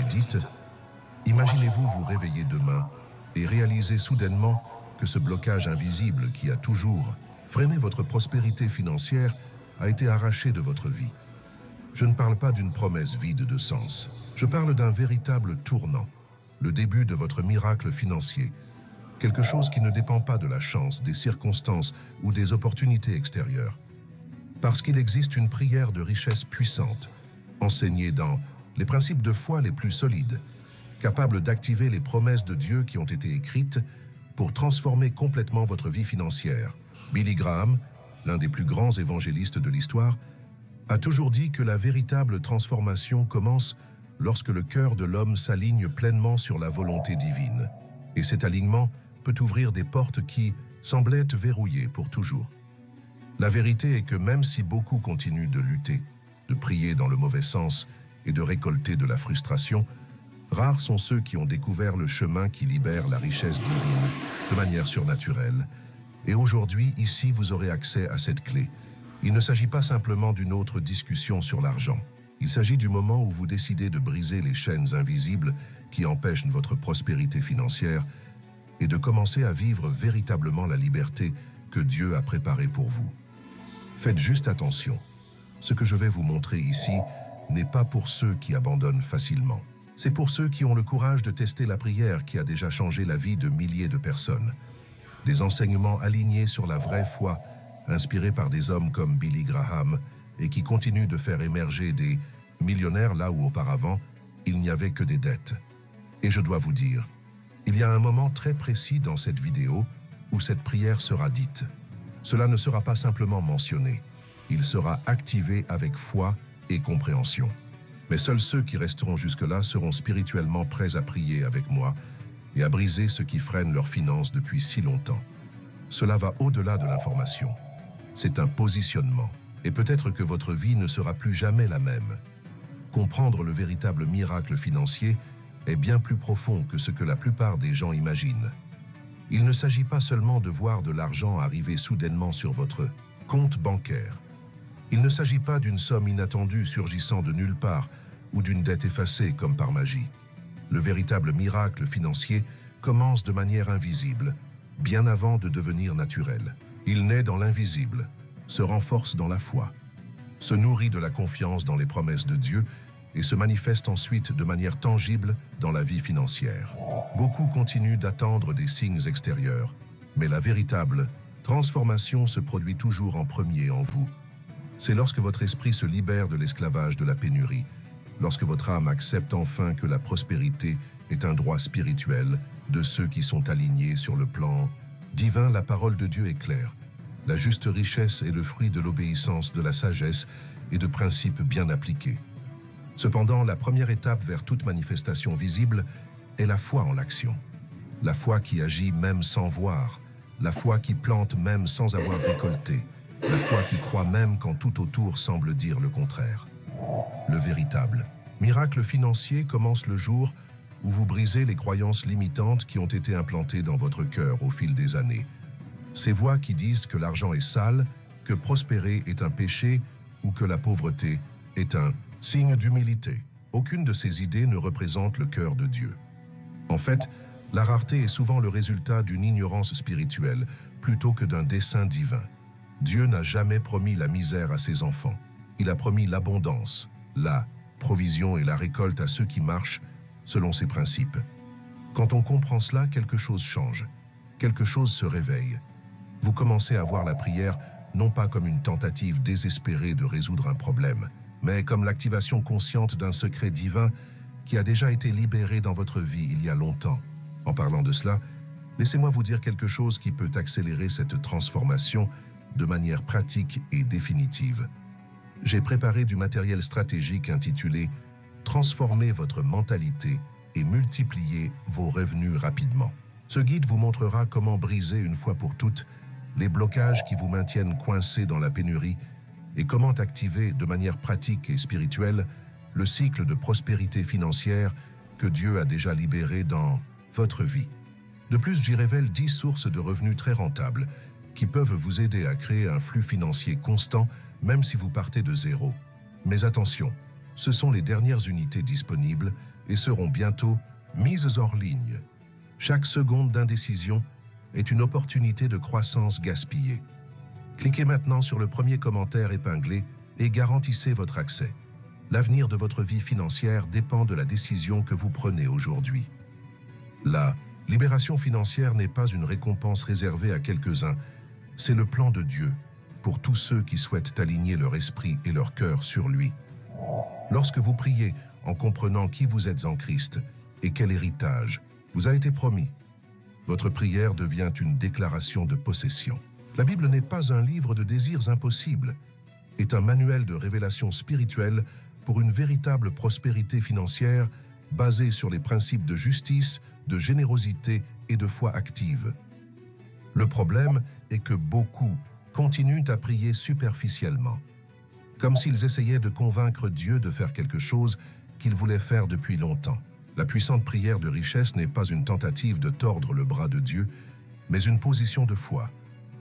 Dites, imaginez-vous vous réveiller demain et réaliser soudainement que ce blocage invisible qui a toujours freiné votre prospérité financière a été arraché de votre vie. Je ne parle pas d'une promesse vide de sens. Je parle d'un véritable tournant, le début de votre miracle financier. Quelque chose qui ne dépend pas de la chance, des circonstances ou des opportunités extérieures. Parce qu'il existe une prière de richesse puissante, enseignée dans les principes de foi les plus solides, capable d'activer les promesses de Dieu qui ont été écrites pour transformer complètement votre vie financière. Billy Graham, l'un des plus grands évangélistes de l'histoire, a toujours dit que la véritable transformation commence lorsque le cœur de l'homme s'aligne pleinement sur la volonté divine. Et cet alignement peut ouvrir des portes qui semblaient être verrouillées pour toujours. La vérité est que même si beaucoup continuent de lutter, de prier dans le mauvais sens et de récolter de la frustration, rares sont ceux qui ont découvert le chemin qui libère la richesse divine de manière surnaturelle. Et aujourd'hui, ici, vous aurez accès à cette clé. Il ne s'agit pas simplement d'une autre discussion sur l'argent. Il s'agit du moment où vous décidez de briser les chaînes invisibles qui empêchent votre prospérité financière et de commencer à vivre véritablement la liberté que Dieu a préparée pour vous. Faites juste attention. Ce que je vais vous montrer ici n'est pas pour ceux qui abandonnent facilement. C'est pour ceux qui ont le courage de tester la prière qui a déjà changé la vie de milliers de personnes. Des enseignements alignés sur la vraie foi, inspirés par des hommes comme Billy Graham et qui continuent de faire émerger des millionnaires là où auparavant, il n'y avait que des dettes. Et je dois vous dire, il y a un moment très précis dans cette vidéo où cette prière sera dite. Cela ne sera pas simplement mentionné, il sera activé avec foi et compréhension. Mais seuls ceux qui resteront jusque-là seront spirituellement prêts à prier avec moi et à briser ce qui freine leurs finances depuis si longtemps. Cela va au-delà de l'information. C'est un positionnement. Et peut-être que votre vie ne sera plus jamais la même. Comprendre le véritable miracle financier est bien plus profond que ce que la plupart des gens imaginent. Il ne s'agit pas seulement de voir de l'argent arriver soudainement sur votre compte bancaire. Il ne s'agit pas d'une somme inattendue surgissant de nulle part ou d'une dette effacée comme par magie. Le véritable miracle financier commence de manière invisible, bien avant de devenir naturel. Il naît dans l'invisible, se renforce dans la foi, se nourrit de la confiance dans les promesses de Dieu et se manifeste ensuite de manière tangible dans la vie financière. Beaucoup continuent d'attendre des signes extérieurs, mais la véritable transformation se produit toujours en premier en vous. C'est lorsque votre esprit se libère de l'esclavage de la pénurie, lorsque votre âme accepte enfin que la prospérité est un droit spirituel de ceux qui sont alignés sur le plan divin. La parole de Dieu est claire. La juste richesse est le fruit de l'obéissance, de la sagesse et de principes bien appliqués. Cependant, la première étape vers toute manifestation visible est la foi en l'action. La foi qui agit même sans voir, la foi qui plante même sans avoir récolté, la foi qui croit même quand tout autour semble dire le contraire. Le véritable miracle financier commence le jour où vous brisez les croyances limitantes qui ont été implantées dans votre cœur au fil des années. Ces voix qui disent que l'argent est sale, que prospérer est un péché ou que la pauvreté est un signe d'humilité. Aucune de ces idées ne représente le cœur de Dieu. En fait, la rareté est souvent le résultat d'une ignorance spirituelle plutôt que d'un dessein divin. Dieu n'a jamais promis la misère à ses enfants. Il a promis l'abondance, la provision et la récolte à ceux qui marchent selon ses principes. Quand on comprend cela, quelque chose change. Quelque chose se réveille. Vous commencez à voir la prière non pas comme une tentative désespérée de résoudre un problème, mais comme l'activation consciente d'un secret divin qui a déjà été libéré dans votre vie il y a longtemps. En parlant de cela, laissez-moi vous dire quelque chose qui peut accélérer cette transformation de manière pratique et définitive. J'ai préparé du matériel stratégique intitulé « Transformer votre mentalité et multiplier vos revenus rapidement ». Ce guide vous montrera comment briser une fois pour toutes les blocages qui vous maintiennent coincés dans la pénurie et comment activer de manière pratique et spirituelle le cycle de prospérité financière que Dieu a déjà libéré dans votre vie. De plus, j'y révèle 10 sources de revenus très rentables qui peuvent vous aider à créer un flux financier constant même si vous partez de zéro. Mais attention, ce sont les dernières unités disponibles, et seront bientôt mises hors ligne. Chaque seconde d'indécision est une opportunité de croissance gaspillée. Cliquez maintenant sur le premier commentaire épinglé et garantissez votre accès. L'avenir de votre vie financière dépend de la décision que vous prenez aujourd'hui. La libération financière n'est pas une récompense réservée à quelques-uns, c'est le plan de Dieu pour tous ceux qui souhaitent aligner leur esprit et leur cœur sur lui. Lorsque vous priez en comprenant qui vous êtes en Christ et quel héritage vous a été promis, votre prière devient une déclaration de possession. La Bible n'est pas un livre de désirs impossibles, est un manuel de révélation spirituelle pour une véritable prospérité financière basée sur les principes de justice, de générosité et de foi active. Le problème est que beaucoup continuent à prier superficiellement, comme s'ils essayaient de convaincre Dieu de faire quelque chose qu'il voulait faire depuis longtemps. La puissante prière de richesse n'est pas une tentative de tordre le bras de Dieu, mais une position de foi,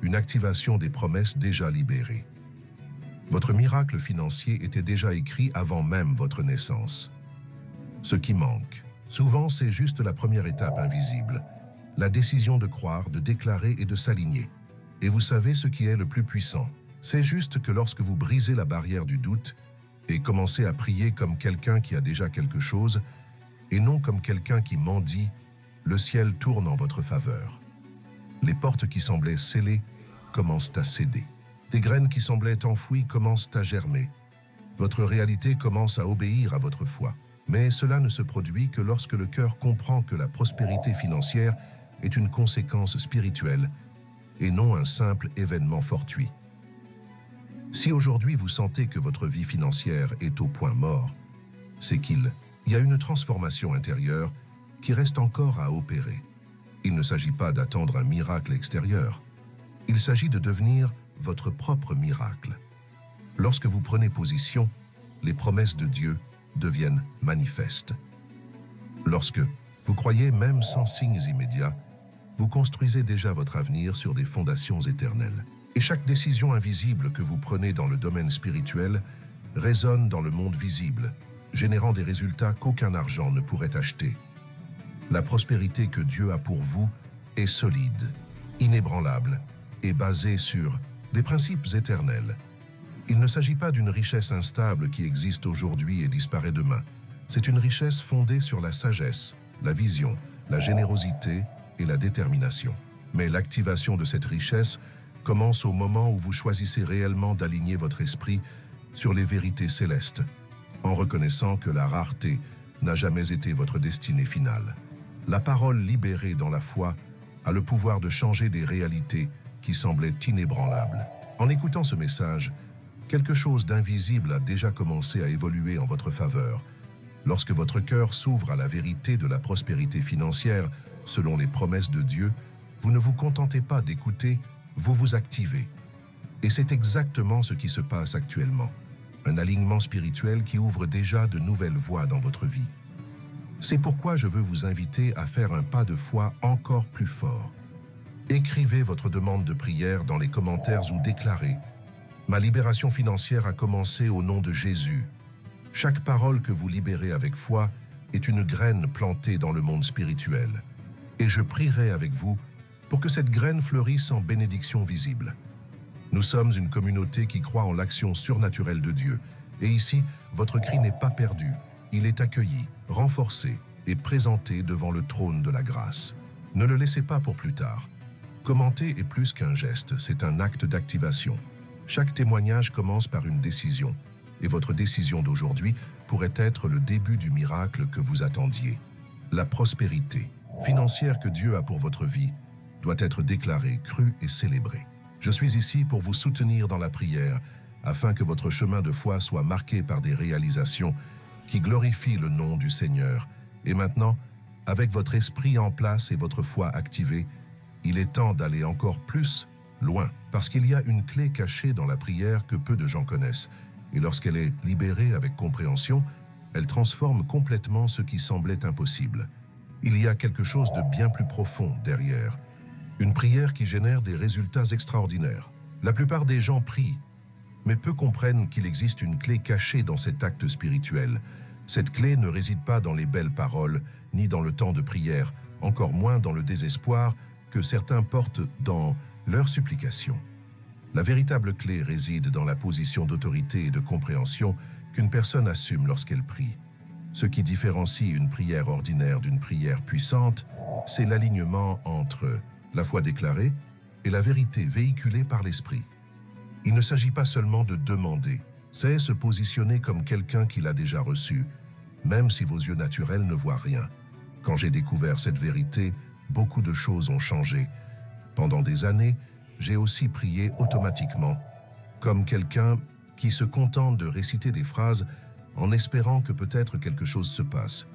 une activation des promesses déjà libérées. Votre miracle financier était déjà écrit avant même votre naissance. Ce qui manque, souvent, c'est juste la première étape invisible, la décision de croire, de déclarer et de s'aligner. Et vous savez ce qui est le plus puissant. C'est juste que lorsque vous brisez la barrière du doute et commencez à prier comme quelqu'un qui a déjà quelque chose, et non comme quelqu'un qui mendie, le ciel tourne en votre faveur. Les portes qui semblaient scellées commencent à céder. Des graines qui semblaient enfouies commencent à germer. Votre réalité commence à obéir à votre foi. Mais cela ne se produit que lorsque le cœur comprend que la prospérité financière est une conséquence spirituelle et non un simple événement fortuit. Si aujourd'hui vous sentez que votre vie financière est au point mort, c'est qu'il y a une transformation intérieure qui reste encore à opérer. Il ne s'agit pas d'attendre un miracle extérieur. Il s'agit de devenir votre propre miracle. Lorsque vous prenez position, les promesses de Dieu deviennent manifestes. Lorsque vous croyez même sans signes immédiats, vous construisez déjà votre avenir sur des fondations éternelles. Et chaque décision invisible que vous prenez dans le domaine spirituel résonne dans le monde visible, générant des résultats qu'aucun argent ne pourrait acheter. La prospérité que Dieu a pour vous est solide, inébranlable et basée sur des principes éternels. Il ne s'agit pas d'une richesse instable qui existe aujourd'hui et disparaît demain. C'est une richesse fondée sur la sagesse, la vision, la générosité et la détermination. Mais l'activation de cette richesse commence au moment où vous choisissez réellement d'aligner votre esprit sur les vérités célestes, en reconnaissant que la rareté n'a jamais été votre destinée finale. La parole libérée dans la foi a le pouvoir de changer des réalités qui semblaient inébranlables. En écoutant ce message, quelque chose d'invisible a déjà commencé à évoluer en votre faveur. Lorsque votre cœur s'ouvre à la vérité de la prospérité financière, selon les promesses de Dieu, vous ne vous contentez pas d'écouter, vous vous activez. Et c'est exactement ce qui se passe actuellement. Un alignement spirituel qui ouvre déjà de nouvelles voies dans votre vie. C'est pourquoi je veux vous inviter à faire un pas de foi encore plus fort. Écrivez votre demande de prière dans les commentaires ou déclarez « Ma libération financière a commencé au nom de Jésus ». Chaque parole que vous libérez avec foi est une graine plantée dans le monde spirituel. Et je prierai avec vous pour que cette graine fleurisse en bénédiction visible. Nous sommes une communauté qui croit en l'action surnaturelle de Dieu. Et ici, votre cri n'est pas perdu. Il est accueilli, renforcé et présenté devant le trône de la grâce. Ne le laissez pas pour plus tard. Commenter est plus qu'un geste, c'est un acte d'activation. Chaque témoignage commence par une décision. Et votre décision d'aujourd'hui pourrait être le début du miracle que vous attendiez. La prospérité financière que Dieu a pour votre vie doit être déclarée, crue et célébrée. Je suis ici pour vous soutenir dans la prière, afin que votre chemin de foi soit marqué par des réalisations qui glorifient le nom du Seigneur. Et maintenant, avec votre esprit en place et votre foi activée, il est temps d'aller encore plus loin, parce qu'il y a une clé cachée dans la prière que peu de gens connaissent. Et lorsqu'elle est libérée avec compréhension, elle transforme complètement ce qui semblait impossible. Il y a quelque chose de bien plus profond derrière. Une prière qui génère des résultats extraordinaires. La plupart des gens prient, mais peu comprennent qu'il existe une clé cachée dans cet acte spirituel, Cette clé ne réside pas dans les belles paroles, ni dans le temps de prière, encore moins dans le désespoir que certains portent dans leurs supplications. La véritable clé réside dans la position d'autorité et de compréhension qu'une personne assume lorsqu'elle prie. Ce qui différencie une prière ordinaire d'une prière puissante, c'est l'alignement entre la foi déclarée et la vérité véhiculée par l'Esprit. Il ne s'agit pas seulement de demander, c'est se positionner comme quelqu'un qui l'a déjà reçu, même si vos yeux naturels ne voient rien. Quand j'ai découvert cette vérité, beaucoup de choses ont changé. Pendant des années, j'ai aussi prié automatiquement, comme quelqu'un qui se contente de réciter des phrases en espérant que peut-être quelque chose se passe.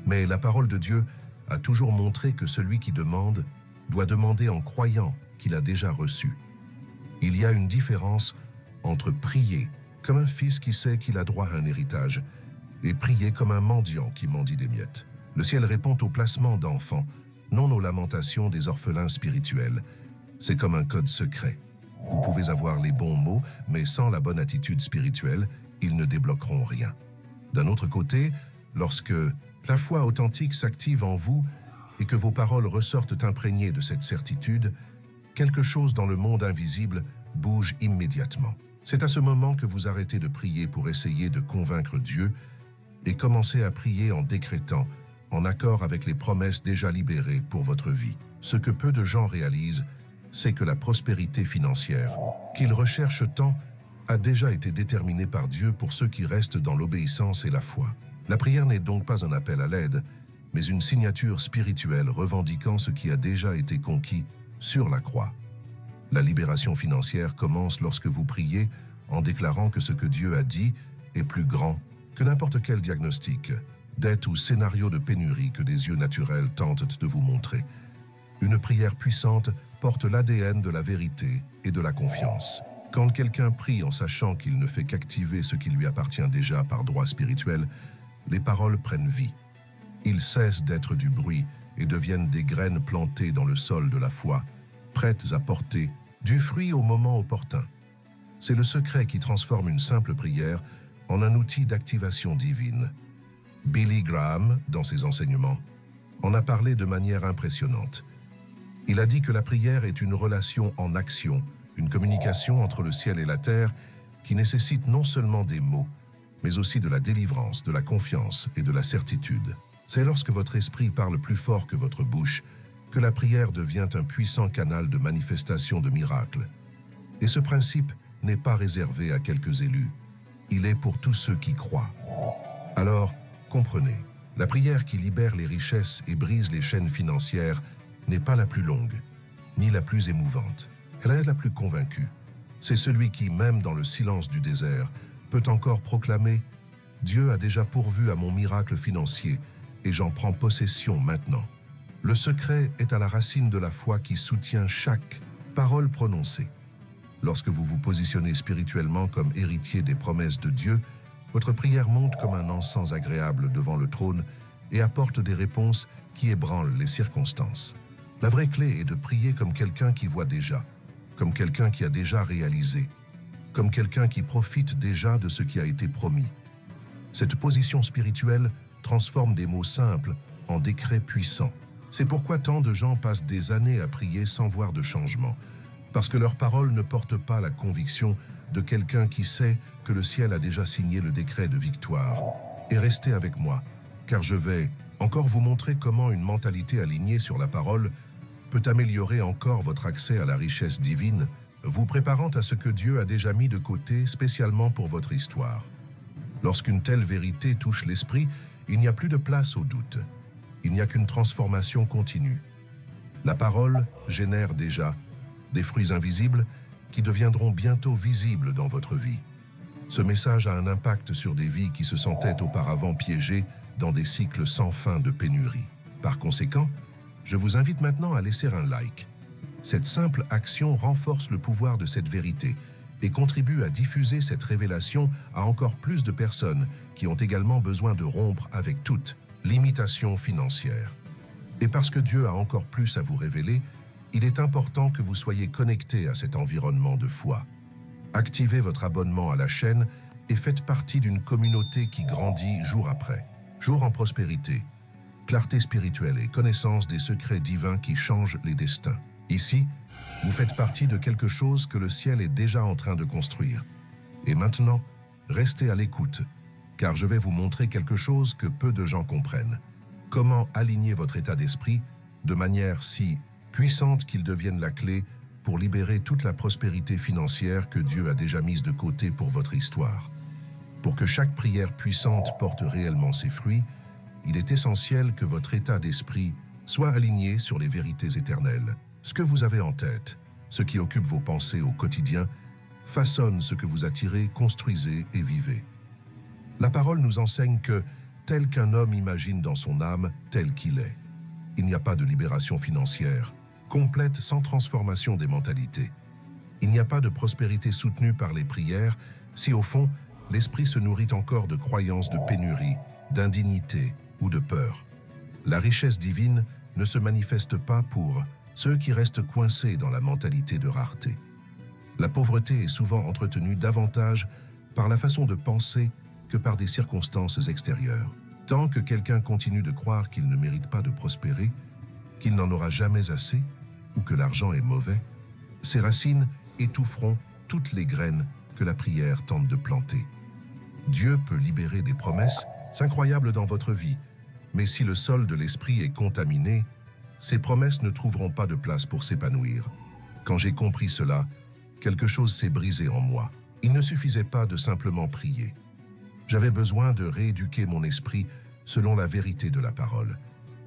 Mais la parole de Dieu a toujours montré que celui qui demande doit demander en croyant qu'il a déjà reçu. Il y a une différence entre prier comme un fils qui sait qu'il a droit à un héritage et prier comme un mendiant qui mendie des miettes. Le ciel répond au placement d'enfants, non aux lamentations des orphelins spirituels. C'est comme un code secret. Vous pouvez avoir les bons mots, mais sans la bonne attitude spirituelle, ils ne débloqueront rien. D'un autre côté, lorsque la foi authentique s'active en vous et que vos paroles ressortent imprégnées de cette certitude, quelque chose dans le monde invisible bouge immédiatement. C'est à ce moment que vous arrêtez de prier pour essayer de convaincre Dieu et commencez à prier en décrétant, en accord avec les promesses déjà libérées pour votre vie. Ce que peu de gens réalisent, c'est que la prospérité financière qu'ils recherchent tant a déjà été déterminée par Dieu pour ceux qui restent dans l'obéissance et la foi. La prière n'est donc pas un appel à l'aide, mais une signature spirituelle revendiquant ce qui a déjà été conquis sur la croix. La libération financière commence lorsque vous priez en déclarant que ce que Dieu a dit est plus grand que n'importe quel diagnostic, dette ou scénario de pénurie que des yeux naturels tentent de vous montrer. Une prière puissante porte l'ADN de la vérité et de la confiance. Quand quelqu'un prie en sachant qu'il ne fait qu'activer ce qui lui appartient déjà par droit spirituel, les paroles prennent vie. Ils cessent d'être du bruit et deviennent des graines plantées dans le sol de la foi, prêtes à porter du fruit au moment opportun. C'est le secret qui transforme une simple prière en un outil d'activation divine. Billy Graham, dans ses enseignements, en a parlé de manière impressionnante. Il a dit que la prière est une relation en action, une communication entre le ciel et la terre qui nécessite non seulement des mots, mais aussi de la délivrance, de la confiance et de la certitude. C'est lorsque votre esprit parle plus fort que votre bouche que la prière devient un puissant canal de manifestation de miracles. Et ce principe n'est pas réservé à quelques élus. Il est pour tous ceux qui croient. Alors, comprenez, la prière qui libère les richesses et brise les chaînes financières n'est pas la plus longue, ni la plus émouvante. Elle est la plus convaincue. C'est celui qui, même dans le silence du désert, peut encore proclamer « Dieu a déjà pourvu à mon miracle financier et j'en prends possession maintenant ». Le secret est à la racine de la foi qui soutient chaque parole prononcée. Lorsque vous vous positionnez spirituellement comme héritier des promesses de Dieu, votre prière monte comme un encens agréable devant le trône et apporte des réponses qui ébranlent les circonstances. La vraie clé est de prier comme quelqu'un qui voit déjà, comme quelqu'un qui a déjà réalisé, comme quelqu'un qui profite déjà de ce qui a été promis. Cette position spirituelle transforme des mots simples en décrets puissants. C'est pourquoi tant de gens passent des années à prier sans voir de changement, parce que leurs paroles ne portent pas la conviction de quelqu'un qui sait que le ciel a déjà signé le décret de victoire. Et restez avec moi, car je vais encore vous montrer comment une mentalité alignée sur la parole peut améliorer encore votre accès à la richesse divine, vous préparant à ce que Dieu a déjà mis de côté spécialement pour votre histoire. Lorsqu'une telle vérité touche l'esprit, il n'y a plus de place au doute. Il n'y a qu'une transformation continue. La parole génère déjà des fruits invisibles qui deviendront bientôt visibles dans votre vie. Ce message a un impact sur des vies qui se sentaient auparavant piégées dans des cycles sans fin de pénurie. Par conséquent, je vous invite maintenant à laisser un like. Cette simple action renforce le pouvoir de cette vérité et contribue à diffuser cette révélation à encore plus de personnes qui ont également besoin de rompre avec toute limitation financière. Et parce que Dieu a encore plus à vous révéler, il est important que vous soyez connecté à cet environnement de foi. Activez votre abonnement à la chaîne et faites partie d'une communauté qui grandit jour après, jour en prospérité, clarté spirituelle et connaissance des secrets divins qui changent les destins. Ici, vous faites partie de quelque chose que le ciel est déjà en train de construire. Et maintenant, restez à l'écoute, car je vais vous montrer quelque chose que peu de gens comprennent. Comment aligner votre état d'esprit de manière si puissante qu'il devienne la clé pour libérer toute la prospérité financière que Dieu a déjà mise de côté pour votre histoire. Pour que chaque prière puissante porte réellement ses fruits, il est essentiel que votre état d'esprit soit aligné sur les vérités éternelles. Ce que vous avez en tête, ce qui occupe vos pensées au quotidien, façonne ce que vous attirez, construisez et vivez. La parole nous enseigne que, tel qu'un homme imagine dans son âme, tel qu'il est. Il n'y a pas de libération financière complète sans transformation des mentalités. Il n'y a pas de prospérité soutenue par les prières si, au fond, l'esprit se nourrit encore de croyances de pénurie, d'indignité ou de peur. La richesse divine ne se manifeste pas pour ceux qui restent coincés dans la mentalité de rareté. La pauvreté est souvent entretenue davantage par la façon de penser que par des circonstances extérieures. Tant que quelqu'un continue de croire qu'il ne mérite pas de prospérer, qu'il n'en aura jamais assez, ou que l'argent est mauvais, ces racines étoufferont toutes les graines que la prière tente de planter. Dieu peut libérer des promesses incroyables dans votre vie, mais si le sol de l'esprit est contaminé, ces promesses ne trouveront pas de place pour s'épanouir. Quand j'ai compris cela, quelque chose s'est brisé en moi. Il ne suffisait pas de simplement prier. J'avais besoin de rééduquer mon esprit selon la vérité de la parole.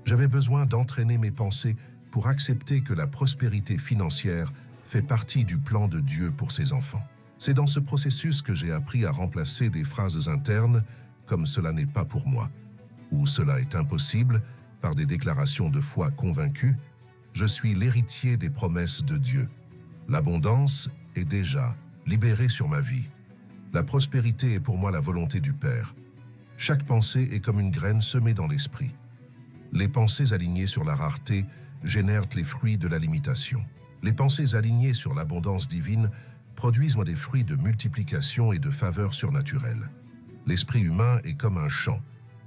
J'avais besoin d'entraîner mes pensées pour accepter que la prospérité financière fait partie du plan de Dieu pour ses enfants. C'est dans ce processus que j'ai appris à remplacer des phrases internes comme « cela n'est pas pour moi » ou « cela est impossible » par des déclarations de foi convaincues « je suis l'héritier des promesses de Dieu ». L'abondance est déjà libérée sur ma vie. La prospérité est pour moi la volonté du Père. Chaque pensée est comme une graine semée dans l'esprit. Les pensées alignées sur la rareté génèrent les fruits de la limitation. Les pensées alignées sur l'abondance divine produisent des fruits de multiplication et de faveur surnaturelle. L'esprit humain est comme un champ,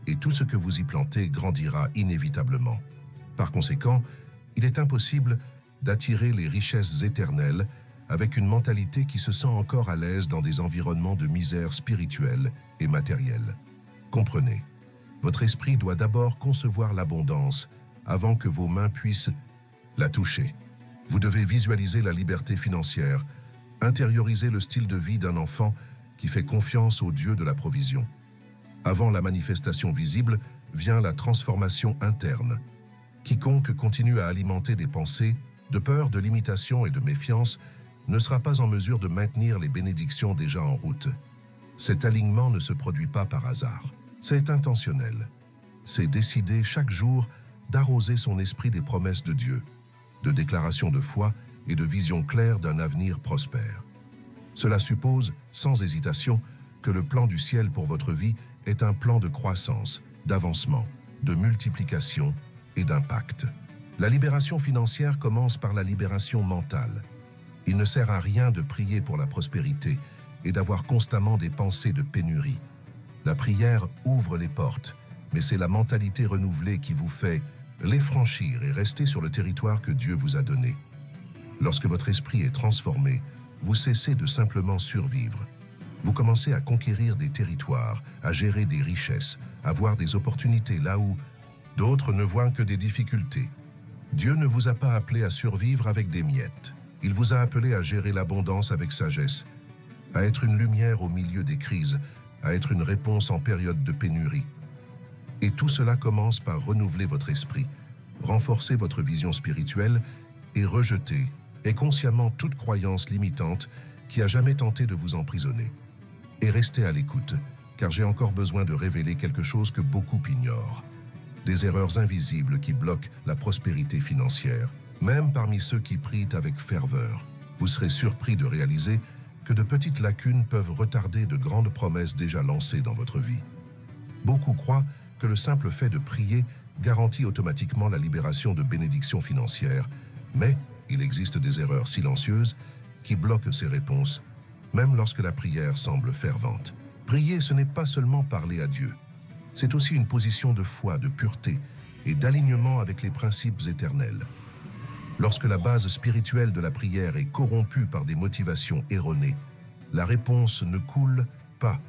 et tout ce que vous y plantez grandira inévitablement. Par conséquent, il est impossible d'attirer les richesses éternelles avec une mentalité qui se sent encore à l'aise dans des environnements de misère spirituelle et matérielle. Comprenez, votre esprit doit d'abord concevoir l'abondance avant que vos mains puissent la toucher. Vous devez visualiser la liberté financière, intérioriser le style de vie d'un enfant qui fait confiance au Dieu de la provision. Avant la manifestation visible vient la transformation interne. Quiconque continue à alimenter des pensées de peur, de limitation et de méfiance ne sera pas en mesure de maintenir les bénédictions déjà en route. Cet alignement ne se produit pas par hasard. C'est intentionnel. C'est décider chaque jour d'arroser son esprit des promesses de Dieu, de déclarations de foi et de visions claires d'un avenir prospère. Cela suppose, sans hésitation, que le plan du ciel pour votre vie est un plan de croissance, d'avancement, de multiplication et d'impact. La libération financière commence par la libération mentale. Il ne sert à rien de prier pour la prospérité et d'avoir constamment des pensées de pénurie. La prière ouvre les portes, mais c'est la mentalité renouvelée qui vous fait les franchir et rester sur le territoire que Dieu vous a donné. Lorsque votre esprit est transformé, vous cessez de simplement survivre. Vous commencez à conquérir des territoires, à gérer des richesses, à voir des opportunités là où d'autres ne voient que des difficultés. Dieu ne vous a pas appelé à survivre avec des miettes. Il vous a appelé à gérer l'abondance avec sagesse, à être une lumière au milieu des crises, à être une réponse en période de pénurie. Et tout cela commence par renouveler votre esprit, renforcer votre vision spirituelle et rejeter consciemment toute croyance limitante qui a jamais tenté de vous emprisonner. Et restez à l'écoute, car j'ai encore besoin de révéler quelque chose que beaucoup ignorent. Des erreurs invisibles qui bloquent la prospérité financière, même parmi ceux qui prient avec ferveur. Vous serez surpris de réaliser que de petites lacunes peuvent retarder de grandes promesses déjà lancées dans votre vie. Beaucoup croient que le simple fait de prier garantit automatiquement la libération de bénédictions financières, mais il existe des erreurs silencieuses qui bloquent ces réponses, même lorsque la prière semble fervente. Prier, ce n'est pas seulement parler à Dieu. C'est aussi une position de foi, de pureté et d'alignement avec les principes éternels. Lorsque la base spirituelle de la prière est corrompue par des motivations erronées, la réponse ne coule pas.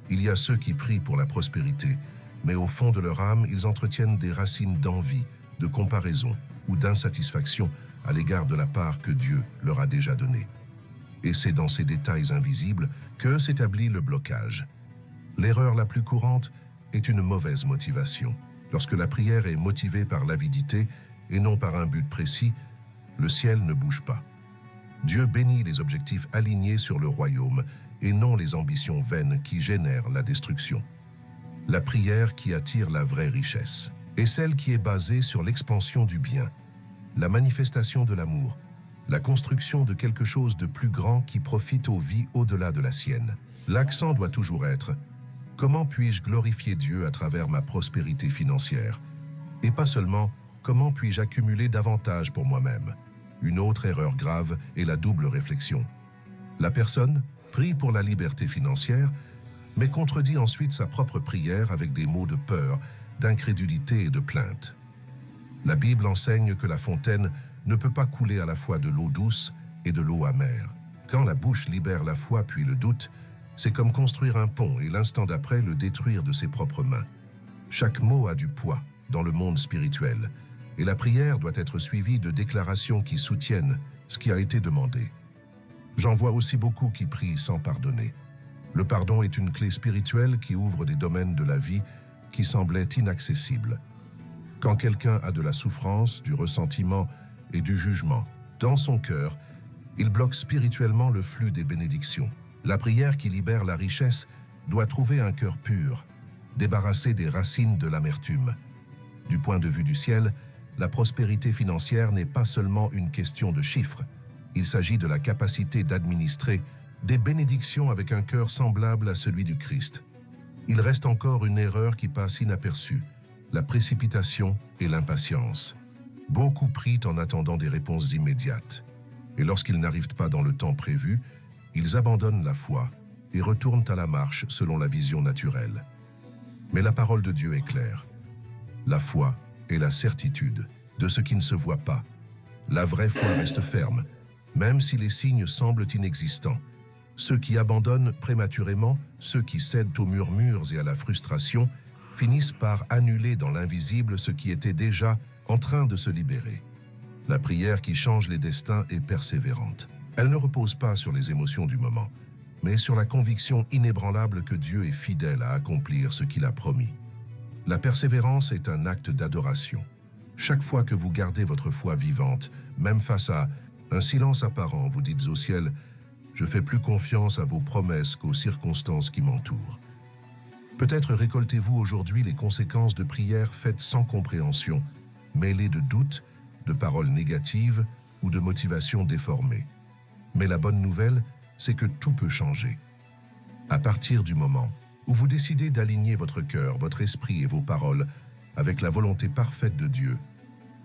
Il y a ceux qui prient pour la prospérité, mais au fond de leur âme, ils entretiennent des racines d'envie, de comparaison ou d'insatisfaction à l'égard de la part que Dieu leur a déjà donnée. Et c'est dans ces détails invisibles que s'établit le blocage. L'erreur la plus courante est une mauvaise motivation. Lorsque la prière est motivée par l'avidité et non par un but précis, le ciel ne bouge pas. Dieu bénit les objectifs alignés sur le royaume et non les ambitions vaines qui génèrent la destruction. La prière qui attire la vraie richesse est celle qui est basée sur l'expansion du bien, la manifestation de l'amour, la construction de quelque chose de plus grand qui profite aux vies au-delà de la sienne. L'accent doit toujours être « Comment puis-je glorifier Dieu à travers ma prospérité financière ?» et pas seulement « Comment puis-je accumuler davantage pour moi-même ?» Une autre erreur grave est la double réflexion. La personne prie pour la liberté financière, mais contredit ensuite sa propre prière avec des mots de peur, d'incrédulité et de plainte. La Bible enseigne que la fontaine ne peut pas couler à la fois de l'eau douce et de l'eau amère. Quand la bouche libère la foi puis le doute, c'est comme construire un pont et l'instant d'après le détruire de ses propres mains. Chaque mot a du poids dans le monde spirituel, et la prière doit être suivie de déclarations qui soutiennent ce qui a été demandé. J'en vois aussi beaucoup qui prient sans pardonner. Le pardon est une clé spirituelle qui ouvre des domaines de la vie qui semblaient inaccessibles. Quand quelqu'un a de la souffrance, du ressentiment et du jugement dans son cœur, il bloque spirituellement le flux des bénédictions. La prière qui libère la richesse doit trouver un cœur pur, débarrassé des racines de l'amertume. Du point de vue du ciel, la prospérité financière n'est pas seulement une question de chiffres. Il s'agit de la capacité d'administrer des bénédictions avec un cœur semblable à celui du Christ. Il reste encore une erreur qui passe inaperçue, la précipitation et l'impatience. Beaucoup prient en attendant des réponses immédiates. Et lorsqu'ils n'arrivent pas dans le temps prévu, ils abandonnent la foi et retournent à la marche selon la vision naturelle. Mais la parole de Dieu est claire. La foi est la certitude de ce qui ne se voit pas. La vraie foi reste ferme, même si les signes semblent inexistants. Ceux qui abandonnent prématurément, ceux qui cèdent aux murmures et à la frustration, finissent par annuler dans l'invisible ce qui était déjà en train de se libérer. La prière qui change les destins est persévérante. Elle ne repose pas sur les émotions du moment, mais sur la conviction inébranlable que Dieu est fidèle à accomplir ce qu'il a promis. La persévérance est un acte d'adoration. Chaque fois que vous gardez votre foi vivante, même face à un silence apparent, vous dites au ciel « Je fais plus confiance à vos promesses qu'aux circonstances qui m'entourent ». Peut-être récoltez-vous aujourd'hui les conséquences de prières faites sans compréhension, mêlées de doutes, de paroles négatives ou de motivations déformées. Mais la bonne nouvelle, c'est que tout peut changer. À partir du moment où vous décidez d'aligner votre cœur, votre esprit et vos paroles avec la volonté parfaite de Dieu,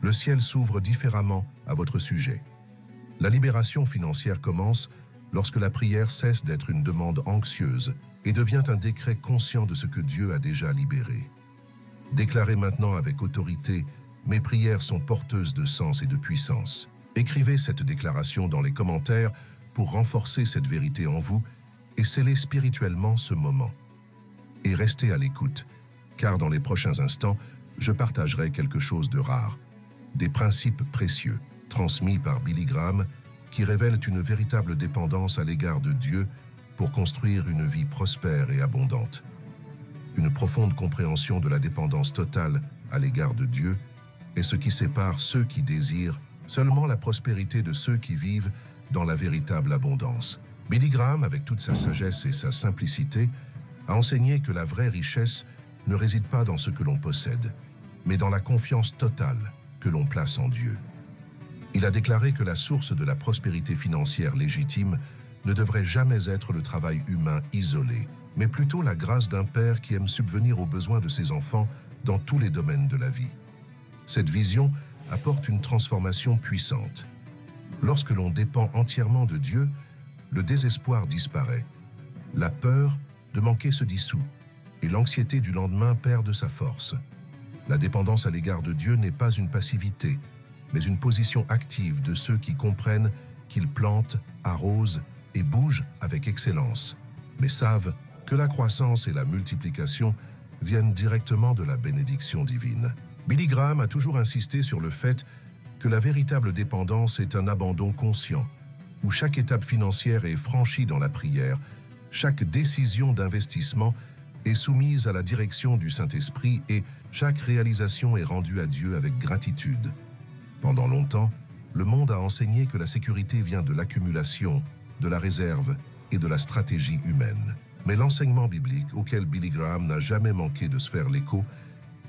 le ciel s'ouvre différemment à votre sujet. La libération financière commence lorsque la prière cesse d'être une demande anxieuse et devient un décret conscient de ce que Dieu a déjà libéré. Déclarez maintenant avec autorité « Mes prières sont porteuses de sens et de puissance ». Écrivez cette déclaration dans les commentaires pour renforcer cette vérité en vous et sceller spirituellement ce moment. Et restez à l'écoute, car dans les prochains instants, je partagerai quelque chose de rare, des principes précieux transmis par Billy Graham qui révèlent une véritable dépendance à l'égard de Dieu pour construire une vie prospère et abondante. Une profonde compréhension de la dépendance totale à l'égard de Dieu est ce qui sépare ceux qui désirent seulement la prospérité de ceux qui vivent dans la véritable abondance. Billy Graham, avec toute sa sagesse et sa simplicité, a enseigné que la vraie richesse ne réside pas dans ce que l'on possède, mais dans la confiance totale que l'on place en Dieu. Il a déclaré que la source de la prospérité financière légitime ne devrait jamais être le travail humain isolé, mais plutôt la grâce d'un père qui aime subvenir aux besoins de ses enfants dans tous les domaines de la vie. Cette vision apporte une transformation puissante. Lorsque l'on dépend entièrement de Dieu, le désespoir disparaît. La peur de manquer se dissout, et l'anxiété du lendemain perd de sa force. La dépendance à l'égard de Dieu n'est pas une passivité, mais une position active de ceux qui comprennent qu'ils plantent, arrosent et bougent avec excellence, mais savent que la croissance et la multiplication viennent directement de la bénédiction divine. Billy Graham a toujours insisté sur le fait que la véritable dépendance est un abandon conscient, où chaque étape financière est franchie dans la prière, chaque décision d'investissement est soumise à la direction du Saint-Esprit et chaque réalisation est rendue à Dieu avec gratitude. Pendant longtemps, le monde a enseigné que la sécurité vient de l'accumulation, de la réserve et de la stratégie humaine. Mais l'enseignement biblique, auquel Billy Graham n'a jamais manqué de se faire l'écho,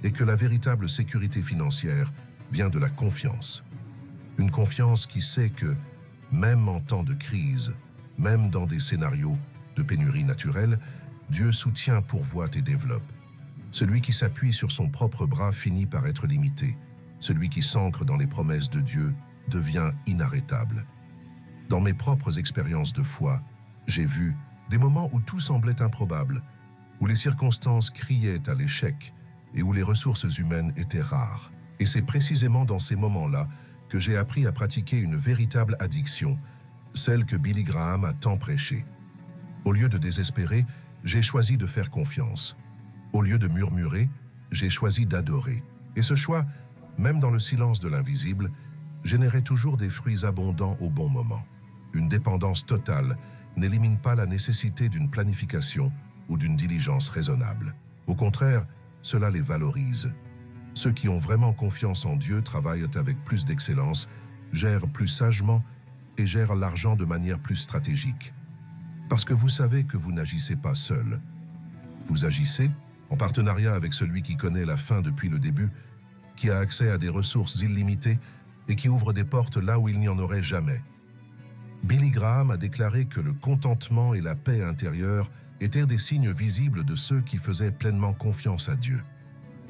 est que la véritable sécurité financière vient de la confiance. Une confiance qui sait que, même en temps de crise, même dans des scénarios de pénurie naturelle, Dieu soutient, pourvoit et développe. Celui qui s'appuie sur son propre bras finit par être limité. Celui qui s'ancre dans les promesses de Dieu devient inarrêtable. Dans mes propres expériences de foi, j'ai vu des moments où tout semblait improbable, où les circonstances criaient à l'échec et où les ressources humaines étaient rares. Et c'est précisément dans ces moments-là que j'ai appris à pratiquer une véritable addiction, celle que Billy Graham a tant prêchée. Au lieu de désespérer, j'ai choisi de faire confiance. Au lieu de murmurer, j'ai choisi d'adorer. Et ce choix, même dans le silence de l'invisible, générait toujours des fruits abondants au bon moment. Une dépendance totale n'élimine pas la nécessité d'une planification ou d'une diligence raisonnable. Au contraire, cela les valorise. Ceux qui ont vraiment confiance en Dieu travaillent avec plus d'excellence, gèrent plus sagement et gèrent l'argent de manière plus stratégique. Parce que vous savez que vous n'agissez pas seul. Vous agissez en partenariat avec celui qui connaît la fin depuis le début, qui a accès à des ressources illimitées et qui ouvre des portes là où il n'y en aurait jamais. Billy Graham a déclaré que le contentement et la paix intérieure étaient des signes visibles de ceux qui faisaient pleinement confiance à Dieu.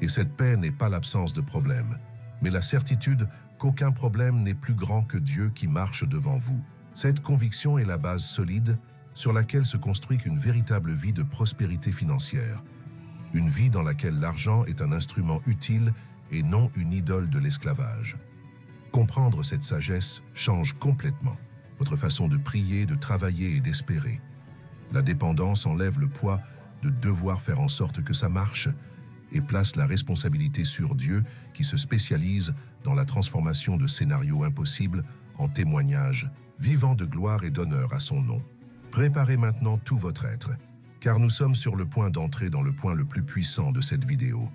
Et cette paix n'est pas l'absence de problème, mais la certitude qu'aucun problème n'est plus grand que Dieu qui marche devant vous. Cette conviction est la base solide sur laquelle se construit une véritable vie de prospérité financière. Une vie dans laquelle l'argent est un instrument utile et non une idole de l'esclavage. Comprendre cette sagesse change complètement votre façon de prier, de travailler et d'espérer. La dépendance enlève le poids de devoir faire en sorte que ça marche et place la responsabilité sur Dieu qui se spécialise dans la transformation de scénarios impossibles en témoignages, vivant de gloire et d'honneur à son nom. Préparez maintenant tout votre être, car nous sommes sur le point d'entrer dans le point le plus puissant de cette vidéo.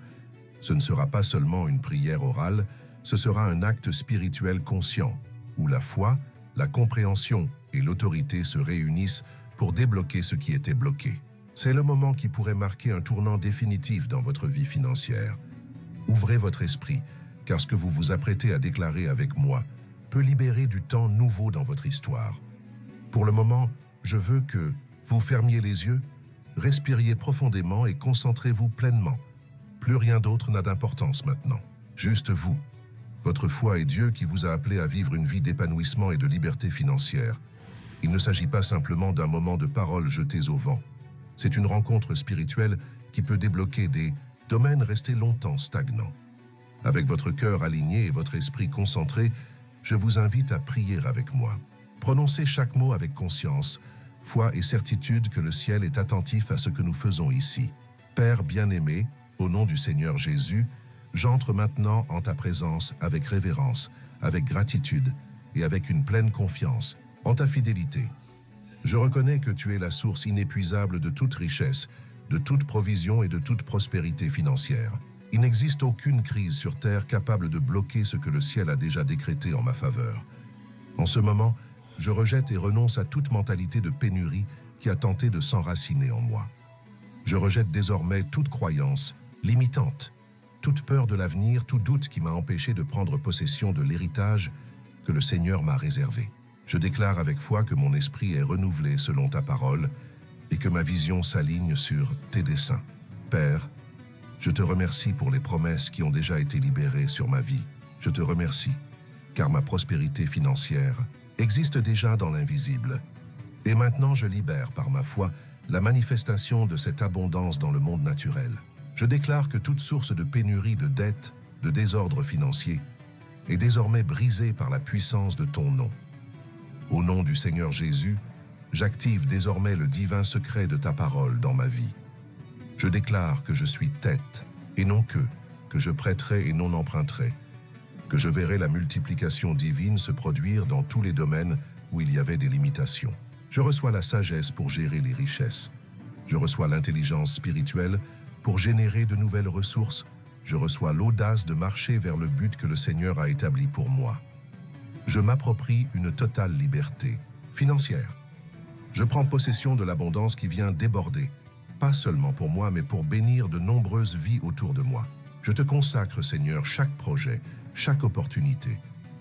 Ce ne sera pas seulement une prière orale, ce sera un acte spirituel conscient, où la foi, la compréhension et l'autorité se réunissent pour débloquer ce qui était bloqué. C'est le moment qui pourrait marquer un tournant définitif dans votre vie financière. Ouvrez votre esprit, car ce que vous vous apprêtez à déclarer avec moi peut libérer du temps nouveau dans votre histoire. Pour le moment, je veux que vous fermiez les yeux, respiriez profondément et concentrez-vous pleinement. Plus rien d'autre n'a d'importance maintenant. Juste vous, votre foi et Dieu qui vous a appelé à vivre une vie d'épanouissement et de liberté financière. Il ne s'agit pas simplement d'un moment de paroles jetées au vent. C'est une rencontre spirituelle qui peut débloquer des domaines restés longtemps stagnants. Avec votre cœur aligné et votre esprit concentré, je vous invite à prier avec moi. Prononcez chaque mot avec conscience, foi et certitude que le ciel est attentif à ce que nous faisons ici. Père bien-aimé, au nom du Seigneur Jésus, j'entre maintenant en ta présence avec révérence, avec gratitude et avec une pleine confiance en ta fidélité. Je reconnais que tu es la source inépuisable de toute richesse, de toute provision et de toute prospérité financière. Il n'existe aucune crise sur terre capable de bloquer ce que le ciel a déjà décrété en ma faveur. En ce moment, je rejette et renonce à toute mentalité de pénurie qui a tenté de s'enraciner en moi. Je rejette désormais toute croyance limitante, toute peur de l'avenir, tout doute qui m'a empêché de prendre possession de l'héritage que le Seigneur m'a réservé. Je déclare avec foi que mon esprit est renouvelé selon ta parole et que ma vision s'aligne sur tes desseins. Père, je te remercie pour les promesses qui ont déjà été libérées sur ma vie. Je te remercie, car ma prospérité financière existe déjà dans l'invisible. Et maintenant je libère par ma foi la manifestation de cette abondance dans le monde naturel. Je déclare que toute source de pénurie, de dette, de désordre financier est désormais brisée par la puissance de ton nom. Au nom du Seigneur Jésus, j'active désormais le divin secret de ta parole dans ma vie. Je déclare que je suis tête et non queue, que je prêterai et non emprunterai, que je verrai la multiplication divine se produire dans tous les domaines où il y avait des limitations. Je reçois la sagesse pour gérer les richesses. Je reçois l'intelligence spirituelle pour générer de nouvelles ressources. Je reçois l'audace de marcher vers le but que le Seigneur a établi pour moi. Je m'approprie une totale liberté financière. Je prends possession de l'abondance qui vient déborder, pas seulement pour moi, mais pour bénir de nombreuses vies autour de moi. Je te consacre, Seigneur, chaque projet, chaque opportunité,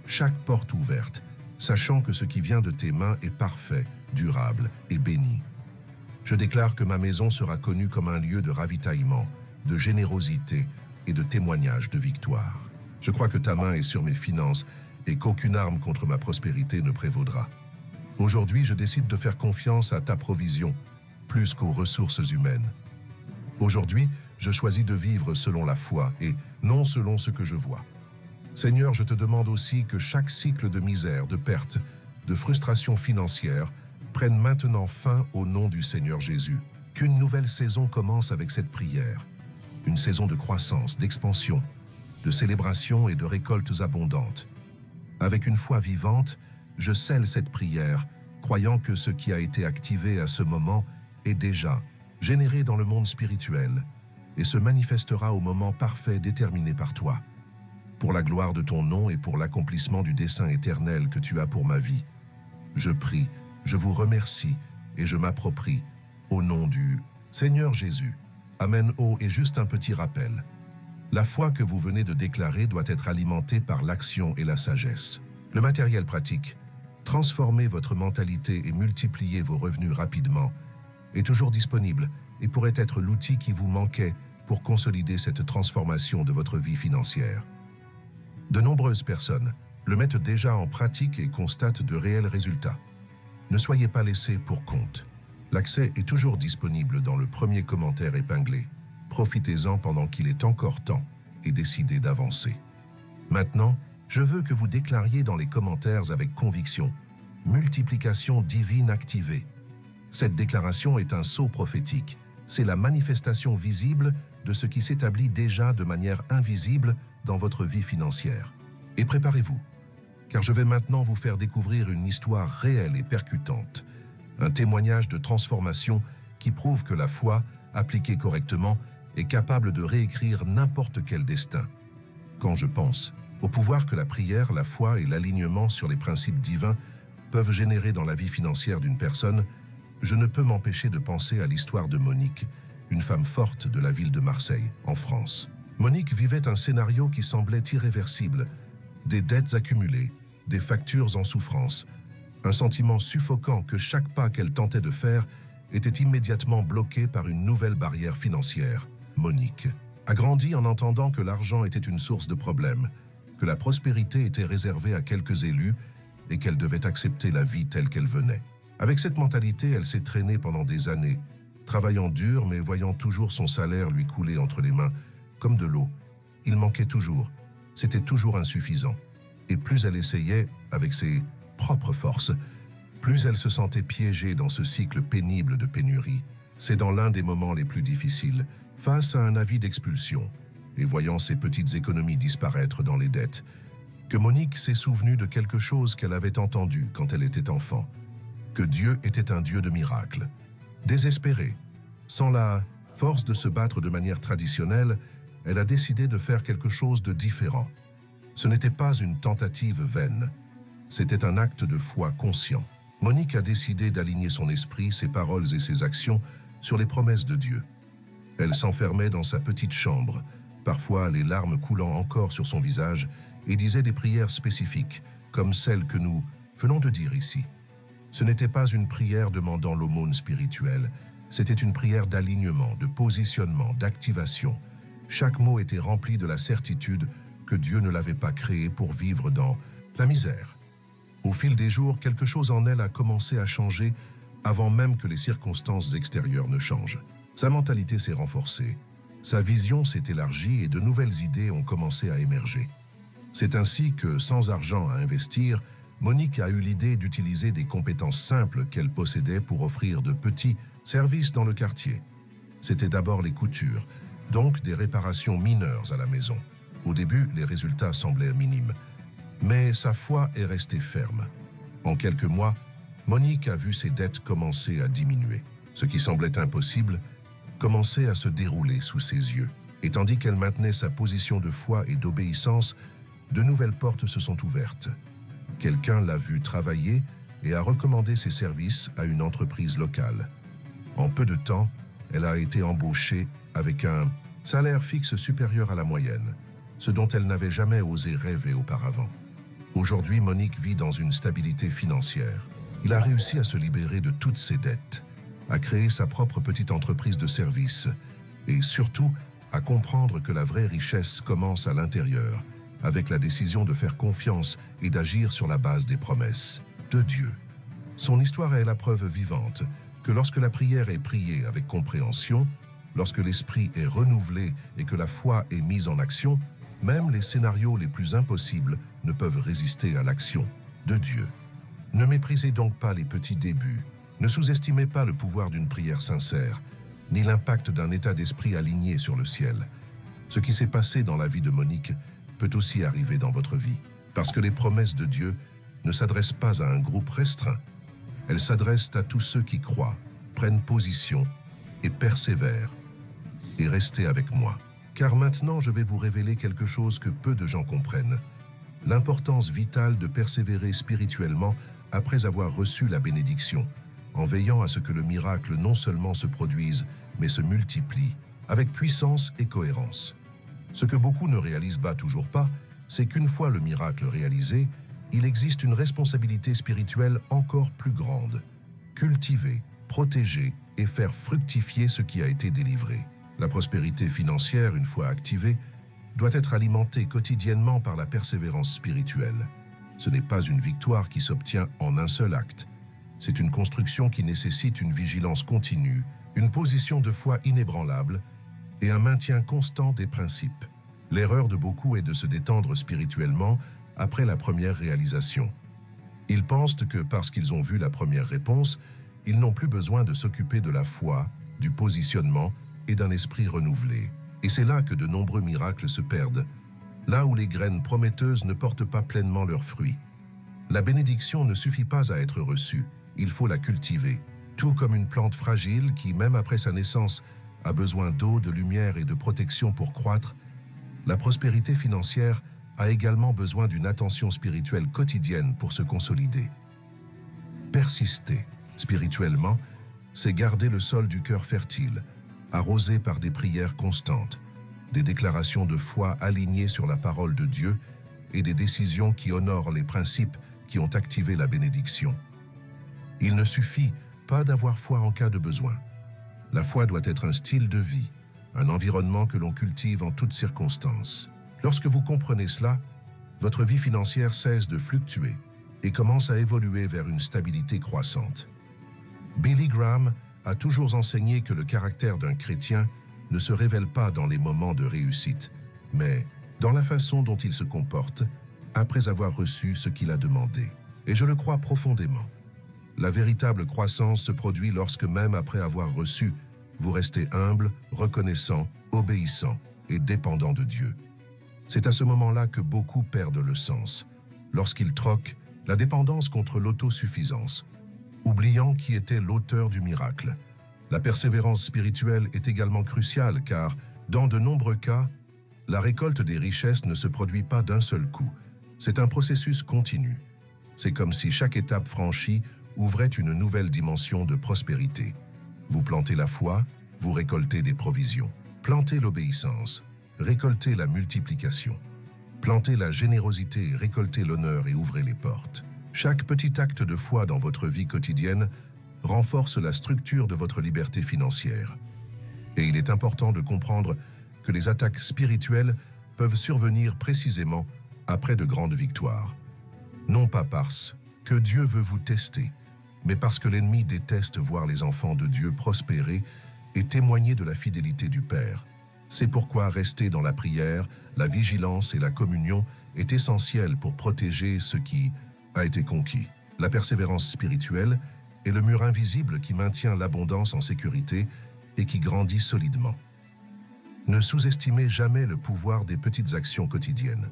chaque porte ouverte, sachant que ce qui vient de tes mains est parfait, durable et béni. Je déclare que ma maison sera connue comme un lieu de ravitaillement, de générosité et de témoignage de victoire. Je crois que ta main est sur mes finances et qu'aucune arme contre ma prospérité ne prévaudra. Aujourd'hui, je décide de faire confiance à ta provision, plus qu'aux ressources humaines. Aujourd'hui, je choisis de vivre selon la foi et non selon ce que je vois. Seigneur, je te demande aussi que chaque cycle de misère, de perte, de frustration financière prenne maintenant fin au nom du Seigneur Jésus. Qu'une nouvelle saison commence avec cette prière. Une saison de croissance, d'expansion, de célébration et de récoltes abondantes. Avec une foi vivante, je scelle cette prière, croyant que ce qui a été activé à ce moment est déjà généré dans le monde spirituel et se manifestera au moment parfait déterminé par toi. Pour la gloire de ton nom et pour l'accomplissement du dessein éternel que tu as pour ma vie, je prie, je vous remercie et je m'approprie au nom du Seigneur Jésus. Amen. Oh, et juste un petit rappel. La foi que vous venez de déclarer doit être alimentée par l'action et la sagesse. Le matériel pratique, transformer votre mentalité et multiplier vos revenus rapidement, est toujours disponible et pourrait être l'outil qui vous manquait pour consolider cette transformation de votre vie financière. De nombreuses personnes le mettent déjà en pratique et constatent de réels résultats. Ne soyez pas laissés pour compte. L'accès est toujours disponible dans le premier commentaire épinglé. Profitez-en pendant qu'il est encore temps et décidez d'avancer. Maintenant, je veux que vous déclariez dans les commentaires avec conviction « Multiplication divine activée ». Cette déclaration est un sceau prophétique. C'est la manifestation visible de ce qui s'établit déjà de manière invisible dans votre vie financière. Et préparez-vous, car je vais maintenant vous faire découvrir une histoire réelle et percutante, un témoignage de transformation qui prouve que la foi, appliquée correctement, est capable de réécrire n'importe quel destin. Quand je pense au pouvoir que la prière, la foi et l'alignement sur les principes divins peuvent générer dans la vie financière d'une personne, je ne peux m'empêcher de penser à l'histoire de Monique, une femme forte de la ville de Marseille, en France. Monique vivait un scénario qui semblait irréversible, des dettes accumulées, des factures en souffrance, un sentiment suffocant que chaque pas qu'elle tentait de faire était immédiatement bloqué par une nouvelle barrière financière. Monique a grandi en entendant que l'argent était une source de problèmes, que la prospérité était réservée à quelques élus et qu'elle devait accepter la vie telle qu'elle venait. Avec cette mentalité, elle s'est traînée pendant des années, travaillant dur mais voyant toujours son salaire lui couler entre les mains, comme de l'eau. Il manquait toujours, c'était toujours insuffisant. Et plus elle essayait, avec ses propres forces, plus elle se sentait piégée dans ce cycle pénible de pénurie. C'est dans l'un des moments les plus difficiles, face à un avis d'expulsion, et voyant ses petites économies disparaître dans les dettes, que Monique s'est souvenue de quelque chose qu'elle avait entendu quand elle était enfant, que Dieu était un Dieu de miracles. Désespérée, sans la force de se battre de manière traditionnelle, elle a décidé de faire quelque chose de différent. Ce n'était pas une tentative vaine, c'était un acte de foi conscient. Monique a décidé d'aligner son esprit, ses paroles et ses actions sur les promesses de Dieu. Elle s'enfermait dans sa petite chambre, parfois les larmes coulant encore sur son visage, et disait des prières spécifiques, comme celles que nous venons de dire ici. Ce n'était pas une prière demandant l'aumône spirituelle, c'était une prière d'alignement, de positionnement, d'activation. Chaque mot était rempli de la certitude que Dieu ne l'avait pas créé pour vivre dans la misère. Au fil des jours, quelque chose en elle a commencé à changer avant même que les circonstances extérieures ne changent. Sa mentalité s'est renforcée, sa vision s'est élargie et de nouvelles idées ont commencé à émerger. C'est ainsi que, sans argent à investir, Monique a eu l'idée d'utiliser des compétences simples qu'elle possédait pour offrir de petits services dans le quartier. C'était d'abord les coutures, donc des réparations mineures à la maison. Au début, les résultats semblaient minimes, mais sa foi est restée ferme. En quelques mois, Monique a vu ses dettes commencer à diminuer. Ce qui semblait impossible commençait à se dérouler sous ses yeux. Et tandis qu'elle maintenait sa position de foi et d'obéissance, de nouvelles portes se sont ouvertes. Quelqu'un l'a vue travailler et a recommandé ses services à une entreprise locale. En peu de temps, elle a été embauchée avec un salaire fixe supérieur à la moyenne, ce dont elle n'avait jamais osé rêver auparavant. Aujourd'hui, Monique vit dans une stabilité financière. Il a réussi à se libérer de toutes ses dettes, à créer sa propre petite entreprise de services et surtout à comprendre que la vraie richesse commence à l'intérieur, avec la décision de faire confiance et d'agir sur la base des promesses de Dieu. Son histoire est la preuve vivante que lorsque la prière est priée avec compréhension, lorsque l'esprit est renouvelé et que la foi est mise en action, même les scénarios les plus impossibles ne peuvent résister à l'action de Dieu. Ne méprisez donc pas les petits débuts, ne sous-estimez pas le pouvoir d'une prière sincère, ni l'impact d'un état d'esprit aligné sur le ciel. Ce qui s'est passé dans la vie de Monique peut aussi arriver dans votre vie, parce que les promesses de Dieu ne s'adressent pas à un groupe restreint. Elles s'adressent à tous ceux qui croient, prennent position et persévèrent. Et restez avec moi, car maintenant je vais vous révéler quelque chose que peu de gens comprennent. L'importance vitale de persévérer spirituellement après avoir reçu la bénédiction, en veillant à ce que le miracle non seulement se produise, mais se multiplie, avec puissance et cohérence. Ce que beaucoup ne réalisent toujours pas, c'est qu'une fois le miracle réalisé, il existe une responsabilité spirituelle encore plus grande. Cultiver, protéger et faire fructifier ce qui a été délivré. La prospérité financière, une fois activée, doit être alimentée quotidiennement par la persévérance spirituelle. Ce n'est pas une victoire qui s'obtient en un seul acte. C'est une construction qui nécessite une vigilance continue, une position de foi inébranlable et un maintien constant des principes. L'erreur de beaucoup est de se détendre spirituellement après la première réalisation. Ils pensent que parce qu'ils ont vu la première réponse, ils n'ont plus besoin de s'occuper de la foi, du positionnement et d'un esprit renouvelé. Et c'est là que de nombreux miracles se perdent, là où les graines prometteuses ne portent pas pleinement leurs fruits. La bénédiction ne suffit pas à être reçue, il faut la cultiver, tout comme une plante fragile qui, même après sa naissance, a besoin d'eau, de lumière et de protection pour croître. La prospérité financière a également besoin d'une attention spirituelle quotidienne pour se consolider. Persister spirituellement, c'est garder le sol du cœur fertile, arrosé par des prières constantes, des déclarations de foi alignées sur la parole de Dieu et des décisions qui honorent les principes qui ont activé la bénédiction. Il ne suffit pas d'avoir foi en cas de besoin. La foi doit être un style de vie, un environnement que l'on cultive en toutes circonstances. Lorsque vous comprenez cela, votre vie financière cesse de fluctuer et commence à évoluer vers une stabilité croissante. Billy Graham a toujours enseigné que le caractère d'un chrétien ne se révèle pas dans les moments de réussite, mais dans la façon dont il se comporte après avoir reçu ce qu'il a demandé. Et je le crois profondément. La véritable croissance se produit lorsque même après avoir reçu, vous restez humble, reconnaissant, obéissant et dépendant de Dieu. C'est à ce moment-là que beaucoup perdent le sens, lorsqu'ils troquent la dépendance contre l'autosuffisance, oubliant qui était l'auteur du miracle. La persévérance spirituelle est également cruciale car, dans de nombreux cas, la récolte des richesses ne se produit pas d'un seul coup. C'est un processus continu. C'est comme si chaque étape franchie ouvrait une nouvelle dimension de prospérité. Vous plantez la foi, vous récoltez des provisions. Plantez l'obéissance, récoltez la multiplication. Plantez la générosité, récoltez l'honneur et ouvrez les portes. Chaque petit acte de foi dans votre vie quotidienne renforce la structure de votre liberté financière. Et il est important de comprendre que les attaques spirituelles peuvent survenir précisément après de grandes victoires. Non pas parce que Dieu veut vous tester, mais parce que l'ennemi déteste voir les enfants de Dieu prospérer et témoigner de la fidélité du Père. C'est pourquoi rester dans la prière, la vigilance et la communion est essentiel pour protéger ce qui a été conquis. La persévérance spirituelle est le mur invisible qui maintient l'abondance en sécurité et qui grandit solidement. Ne sous-estimez jamais le pouvoir des petites actions quotidiennes.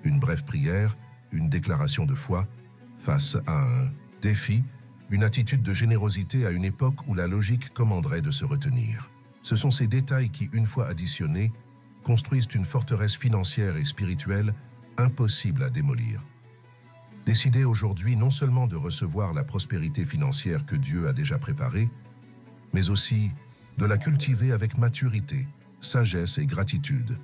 Une brève prière, une déclaration de foi, face à un défi, une attitude de générosité à une époque où la logique commanderait de se retenir. Ce sont ces détails qui, une fois additionnés, construisent une forteresse financière et spirituelle impossible à démolir. Décidez aujourd'hui non seulement de recevoir la prospérité financière que Dieu a déjà préparée, mais aussi de la cultiver avec maturité, sagesse et gratitude.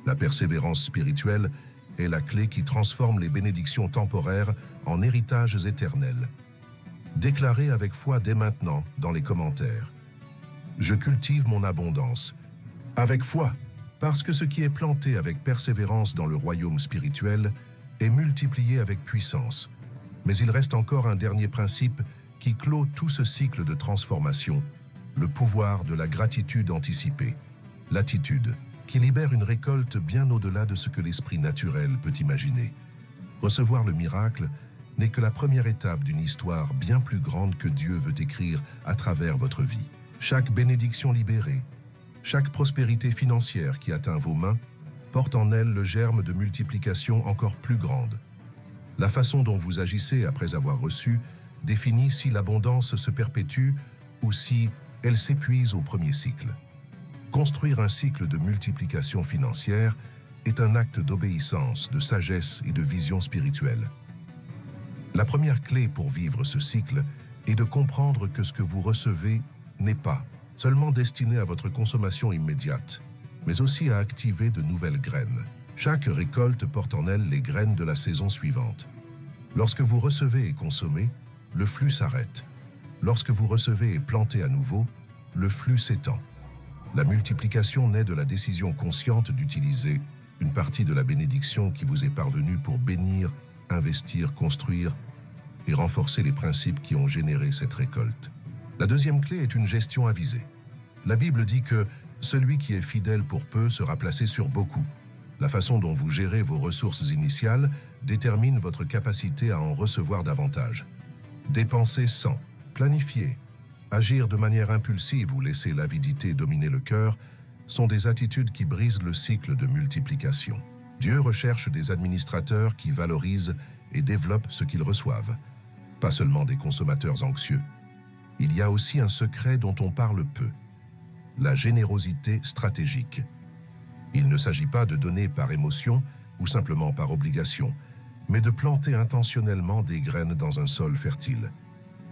La persévérance spirituelle est la clé qui transforme les bénédictions temporaires en héritages éternels. Déclarez avec foi dès maintenant dans les commentaires. Je cultive mon abondance. Avec foi, parce que ce qui est planté avec persévérance dans le royaume spirituel est multiplié avec puissance. Mais il reste encore un dernier principe qui clôt tout ce cycle de transformation, le pouvoir de la gratitude anticipée, l'attitude, qui libère une récolte bien au-delà de ce que l'esprit naturel peut imaginer. Recevoir le miracle n'est que la première étape d'une histoire bien plus grande que Dieu veut écrire à travers votre vie. Chaque bénédiction libérée, chaque prospérité financière qui atteint vos mains, porte en elle le germe de multiplication encore plus grande. La façon dont vous agissez après avoir reçu définit si l'abondance se perpétue ou si elle s'épuise au premier cycle. Construire un cycle de multiplication financière est un acte d'obéissance, de sagesse et de vision spirituelle. La première clé pour vivre ce cycle est de comprendre que ce que vous recevez n'est pas seulement destiné à votre consommation immédiate, mais aussi à activer de nouvelles graines. Chaque récolte porte en elle les graines de la saison suivante. Lorsque vous recevez et consommez, le flux s'arrête. Lorsque vous recevez et plantez à nouveau, le flux s'étend. La multiplication naît de la décision consciente d'utiliser une partie de la bénédiction qui vous est parvenue pour bénir, investir, construire et renforcer les principes qui ont généré cette récolte. La deuxième clé est une gestion avisée. La Bible dit que celui qui est fidèle pour peu sera placé sur beaucoup. La façon dont vous gérez vos ressources initiales détermine votre capacité à en recevoir davantage. Dépenser sans, planifier, agir de manière impulsive ou laisser l'avidité dominer le cœur sont des attitudes qui brisent le cycle de multiplication. Dieu recherche des administrateurs qui valorisent et développent ce qu'ils reçoivent, pas seulement des consommateurs anxieux. Il y a aussi un secret dont on parle peu, la générosité stratégique. Il ne s'agit pas de donner par émotion ou simplement par obligation, mais de planter intentionnellement des graines dans un sol fertile.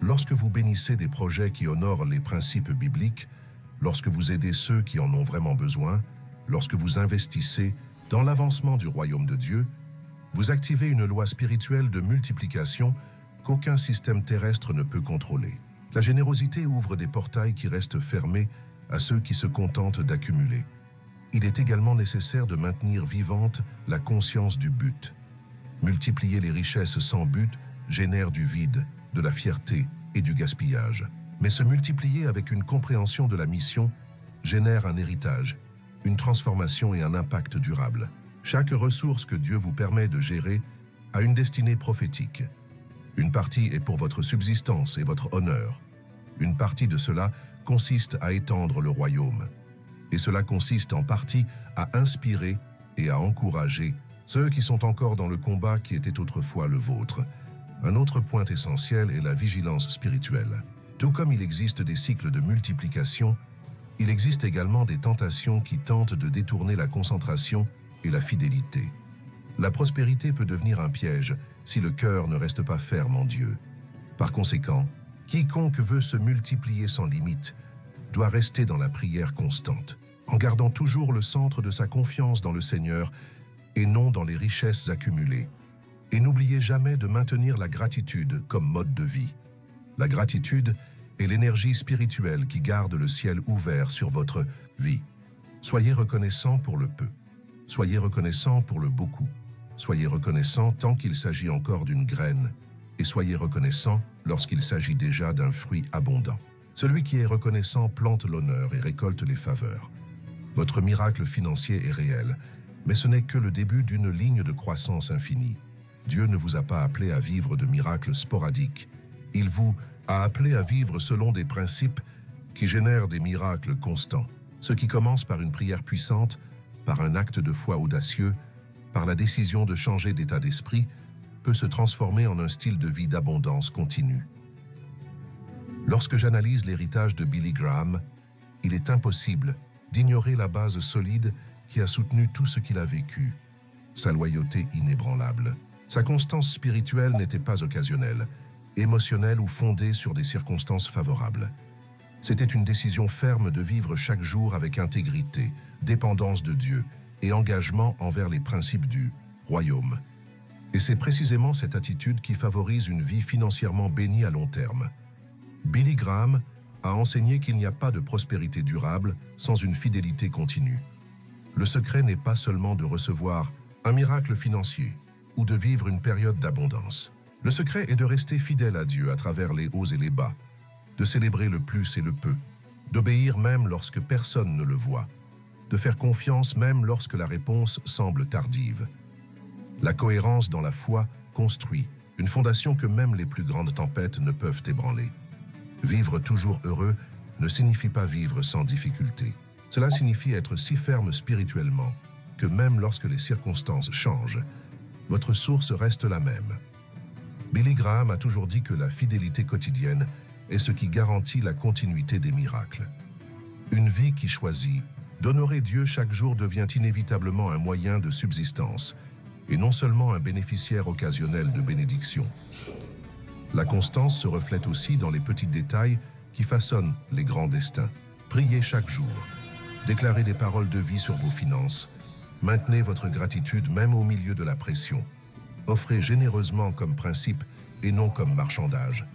Lorsque vous bénissez des projets qui honorent les principes bibliques, lorsque vous aidez ceux qui en ont vraiment besoin, lorsque vous investissez dans l'avancement du royaume de Dieu, vous activez une loi spirituelle de multiplication qu'aucun système terrestre ne peut contrôler. La générosité ouvre des portails qui restent fermés à ceux qui se contentent d'accumuler. Il est également nécessaire de maintenir vivante la conscience du but. Multiplier les richesses sans but génère du vide, de la fierté et du gaspillage. Mais se multiplier avec une compréhension de la mission génère un héritage, une transformation et un impact durable. Chaque ressource que Dieu vous permet de gérer a une destinée prophétique. Une partie est pour votre subsistance et votre honneur. Une partie de cela consiste à étendre le royaume. Et cela consiste en partie à inspirer et à encourager ceux qui sont encore dans le combat qui était autrefois le vôtre. Un autre point essentiel est la vigilance spirituelle. Tout comme il existe des cycles de multiplication, il existe également des tentations qui tentent de détourner la concentration et la fidélité. La prospérité peut devenir un piège si le cœur ne reste pas ferme en Dieu. Par conséquent, quiconque veut se multiplier sans limite doit rester dans la prière constante, en gardant toujours le centre de sa confiance dans le Seigneur et non dans les richesses accumulées. Et n'oubliez jamais de maintenir la gratitude comme mode de vie. La gratitude est l'énergie spirituelle qui garde le ciel ouvert sur votre vie. Soyez reconnaissant pour le peu. Soyez reconnaissant pour le beaucoup. Soyez reconnaissant tant qu'il s'agit encore d'une graine, et soyez reconnaissant lorsqu'il s'agit déjà d'un fruit abondant. Celui qui est reconnaissant plante l'honneur et récolte les faveurs. Votre miracle financier est réel, mais ce n'est que le début d'une ligne de croissance infinie. Dieu ne vous a pas appelé à vivre de miracles sporadiques. Il vous a appelé à vivre selon des principes qui génèrent des miracles constants. Ce qui commence par une prière puissante, par un acte de foi audacieux, par la décision de changer d'état d'esprit, peut se transformer en un style de vie d'abondance continue. Lorsque j'analyse l'héritage de Billy Graham, il est impossible d'ignorer la base solide qui a soutenu tout ce qu'il a vécu, sa loyauté inébranlable. Sa constance spirituelle n'était pas occasionnelle, émotionnelle ou fondée sur des circonstances favorables. C'était une décision ferme de vivre chaque jour avec intégrité, dépendance de Dieu et engagement envers les principes du royaume. Et c'est précisément cette attitude qui favorise une vie financièrement bénie à long terme. Billy Graham a enseigné qu'il n'y a pas de prospérité durable sans une fidélité continue. Le secret n'est pas seulement de recevoir un miracle financier ou de vivre une période d'abondance. Le secret est de rester fidèle à Dieu à travers les hauts et les bas, de célébrer le plus et le peu, d'obéir même lorsque personne ne le voit, de faire confiance même lorsque la réponse semble tardive. La cohérence dans la foi construit une fondation que même les plus grandes tempêtes ne peuvent ébranler. Vivre toujours heureux ne signifie pas vivre sans difficulté. Cela signifie être si ferme spirituellement que même lorsque les circonstances changent, votre source reste la même. Billy Graham a toujours dit que la fidélité quotidienne est ce qui garantit la continuité des miracles. Une vie qui choisit d'honorer Dieu chaque jour devient inévitablement un moyen de subsistance et non seulement un bénéficiaire occasionnel de bénédiction. La constance se reflète aussi dans les petits détails qui façonnent les grands destins. Priez chaque jour, déclarez des paroles de vie sur vos finances, maintenez votre gratitude même au milieu de la pression. Offrez généreusement comme principe et non comme marchandage.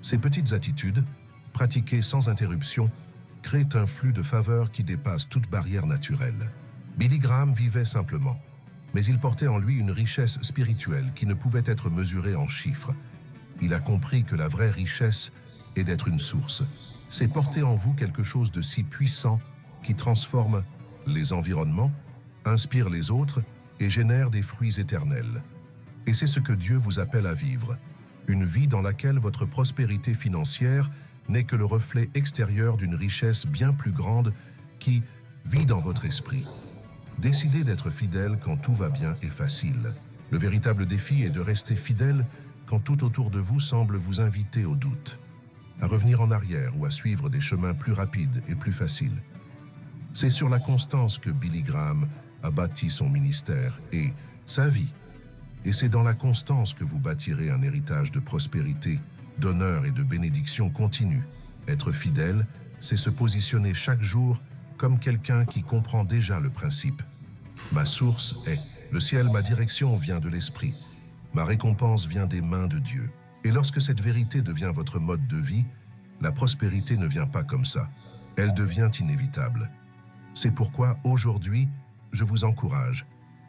Ces petites attitudes, pratiquées sans interruption, créent un flux de faveur qui dépasse toute barrière naturelle. Billy Graham vivait simplement, mais il portait en lui une richesse spirituelle qui ne pouvait être mesurée en chiffres. Il a compris que la vraie richesse est d'être une source. C'est porter en vous quelque chose de si puissant qui transforme les environnements, inspire les autres et génère des fruits éternels. Et c'est ce que Dieu vous appelle à vivre. Une vie dans laquelle votre prospérité financière n'est que le reflet extérieur d'une richesse bien plus grande qui vit dans votre esprit. Décidez d'être fidèle quand tout va bien et facile. Le véritable défi est de rester fidèle quand tout autour de vous semble vous inviter au doute, à revenir en arrière ou à suivre des chemins plus rapides et plus faciles. C'est sur la constance que Billy Graham a bâti son ministère et sa vie. Et c'est dans la constance que vous bâtirez un héritage de prospérité, d'honneur et de bénédiction continue. Être fidèle, c'est se positionner chaque jour comme quelqu'un qui comprend déjà le principe. Ma source est, le ciel, ma direction vient de l'esprit. Ma récompense vient des mains de Dieu. Et lorsque cette vérité devient votre mode de vie, la prospérité ne vient pas comme ça. Elle devient inévitable. C'est pourquoi, aujourd'hui, je vous encourage.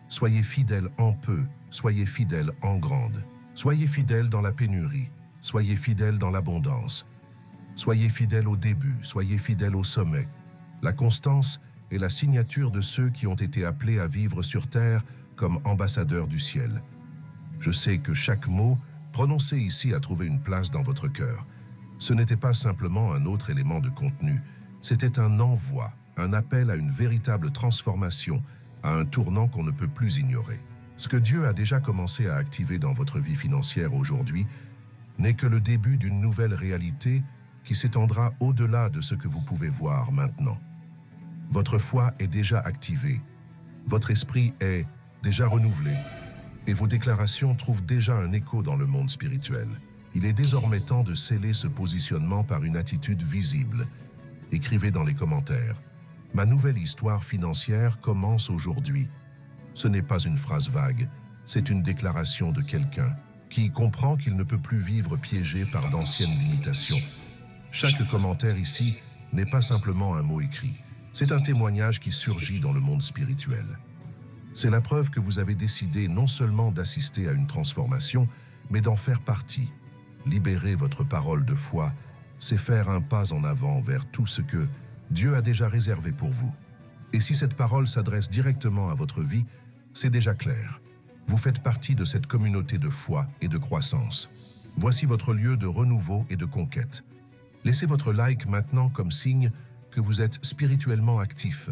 Soyez fidèles en peu, soyez fidèles en grande. Soyez fidèles dans la pénurie, soyez fidèles dans l'abondance. Soyez fidèles au début, soyez fidèles au sommet. La constance est la signature de ceux qui ont été appelés à vivre sur terre comme ambassadeurs du ciel. Je sais que chaque mot prononcé ici a trouvé une place dans votre cœur. Ce n'était pas simplement un autre élément de contenu, c'était un envoi, un appel à une véritable transformation, à un tournant qu'on ne peut plus ignorer. Ce que Dieu a déjà commencé à activer dans votre vie financière aujourd'hui n'est que le début d'une nouvelle réalité qui s'étendra au-delà de ce que vous pouvez voir maintenant. Votre foi est déjà activée, votre esprit est déjà renouvelé, et vos déclarations trouvent déjà un écho dans le monde spirituel. Il est désormais temps de sceller ce positionnement par une attitude visible. Écrivez dans les commentaires. Ma nouvelle histoire financière commence aujourd'hui. Ce n'est pas une phrase vague, c'est une déclaration de quelqu'un qui comprend qu'il ne peut plus vivre piégé par d'anciennes limitations. Chaque commentaire ici n'est pas simplement un mot écrit. C'est un témoignage qui surgit dans le monde spirituel. C'est la preuve que vous avez décidé non seulement d'assister à une transformation, mais d'en faire partie. Libérer votre parole de foi, c'est faire un pas en avant vers tout ce que Dieu a déjà réservé pour vous. Et si cette parole s'adresse directement à votre vie, c'est déjà clair. Vous faites partie de cette communauté de foi et de croissance. Voici votre lieu de renouveau et de conquête. Laissez votre like maintenant comme signe que vous êtes spirituellement actif